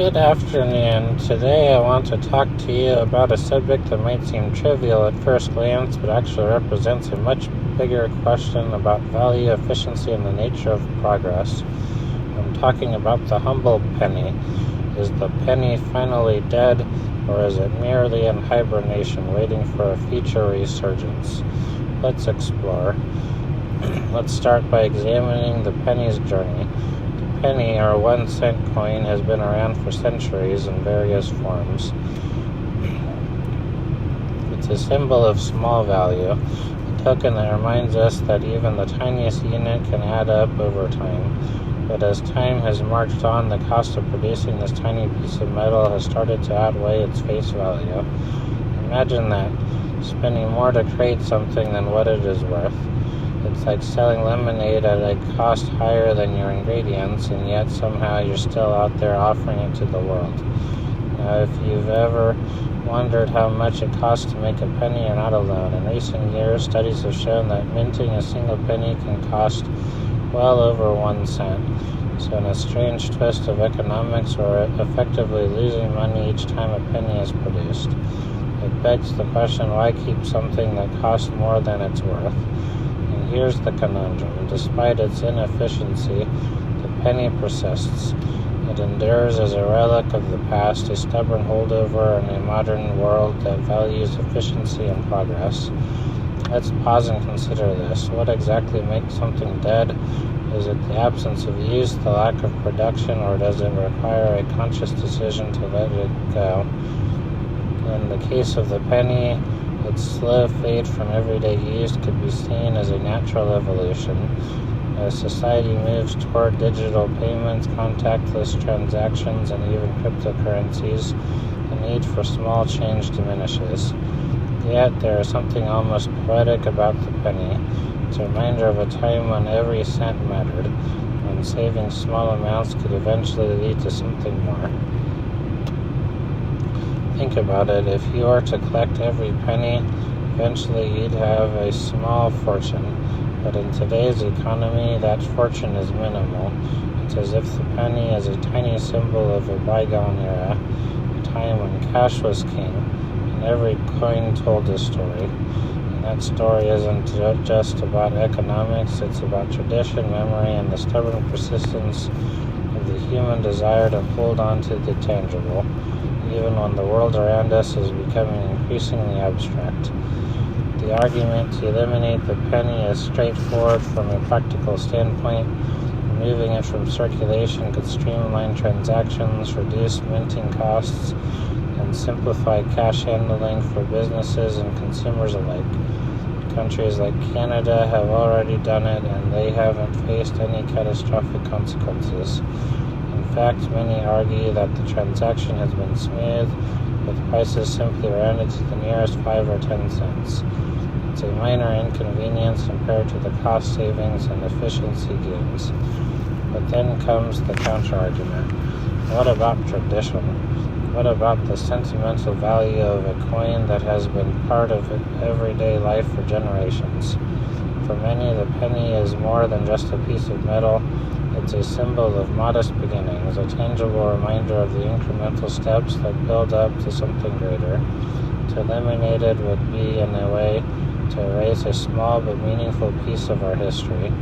Good afternoon. Today I want to talk to you about a subject that might seem trivial at first glance, but actually represents a much bigger question about value, efficiency, and the nature of progress. I'm talking about the humble penny. Is the penny finally dead, or is it merely in hibernation, waiting for a future resurgence? Let's explore. Let's start by examining the penny's journey. The penny, or 1 cent coin, has been around for centuries in various forms. It's a symbol of small value, a token that reminds us that even the tiniest unit can add up over time. But as time has marched on, the cost of producing this tiny piece of metal has started to outweigh its face value. Imagine that, spending more to create something than what it is worth. It's like selling lemonade at a cost higher than your ingredients, and yet somehow you're still out there offering it to the world. Now, if you've ever wondered how much it costs to make a penny, you're not alone. In recent years, studies have shown that minting a single penny can cost well over 1 cent. So in a strange twist of economics, we're effectively losing money each time a penny is produced. It begs the question, why keep something that costs more than it's worth? And here's the conundrum. Despite its inefficiency, the penny persists. It endures as a relic of the past, a stubborn holdover in a modern world that values efficiency and progress. Let's pause and consider this. What exactly makes something dead? Is it the absence of use, the lack of production, or does it require a conscious decision to let it go? In the case of the penny, its slow fade from everyday use could be seen as a natural evolution. As society moves toward digital payments, contactless transactions, and even cryptocurrencies, the need for small change diminishes. Yet there is something almost poetic about the penny. It's a reminder of a time when every cent mattered, when saving small amounts could eventually lead to something more. Think about it. If you were to collect every penny, eventually you'd have a small fortune. But in today's economy, that fortune is minimal. It's as if the penny is a tiny symbol of a bygone era, a time when cash was king, and every coin told a story. And that story isn't just about economics, it's about tradition, memory, and the stubborn persistence of the human desire to hold on to the tangible, even when the world around us is becoming increasingly abstract. The argument to eliminate the penny is straightforward from a practical standpoint. Removing it from circulation could streamline transactions, reduce minting costs, and simplify cash handling for businesses and consumers alike. Countries like Canada have already done it, and they haven't faced any catastrophic consequences. In fact, many argue that the transaction has been smooth, with prices simply rounded to the nearest 5 or 10 cents. It's a minor inconvenience compared to the cost savings and efficiency gains. But then comes the counter-argument. What about tradition? What about the sentimental value of a coin that has been part of everyday life for generations? For many, the penny is more than just a piece of metal. It's a symbol of modest beginnings, a tangible reminder of the incremental steps that build up to something greater. To eliminate it would be, in a way, to erase a small but meaningful piece of our history.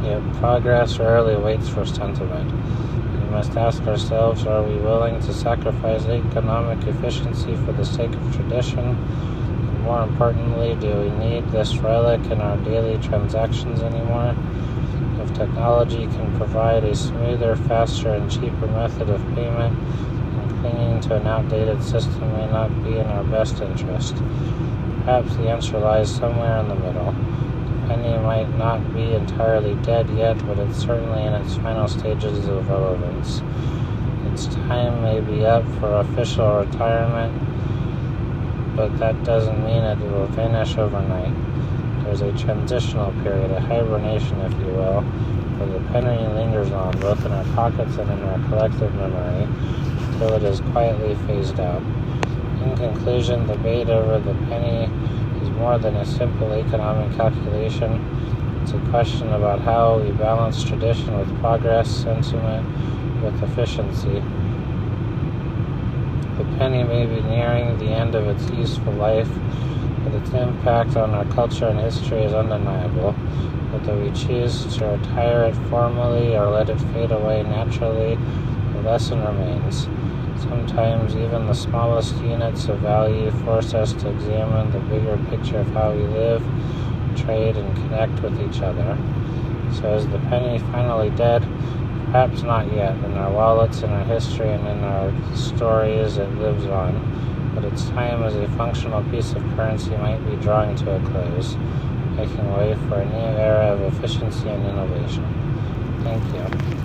Yet progress rarely waits for sentiment. We must ask ourselves, are we willing to sacrifice economic efficiency for the sake of tradition? And more importantly, do we need this relic in our daily transactions anymore? If technology can provide a smoother, faster, and cheaper method of payment, then clinging to an outdated system may not be in our best interest. Perhaps the answer lies somewhere in the middle. The penny might not be entirely dead yet, but it's certainly in its final stages of relevance. Its time may be up for official retirement, but that doesn't mean it will vanish overnight. There's a transitional period, a hibernation, if you will, where the penny lingers on, both in our pockets and in our collective memory, until it is quietly phased out. In conclusion, the debate over the penny is more than a simple economic calculation. It's a question about how we balance tradition with progress, sentiment with efficiency. The penny may be nearing the end of its useful life, but its impact on our culture and history is undeniable. Whether we choose to retire it formally or let it fade away naturally, the lesson remains. Sometimes even the smallest units of value force us to examine the bigger picture of how we live, trade, and connect with each other. So is the penny finally dead? Perhaps not yet. In our wallets, in our history, and in our stories, it lives on. But its time as a functional piece of currency might be drawing to a close, making way for a new era of efficiency and innovation. Thank you.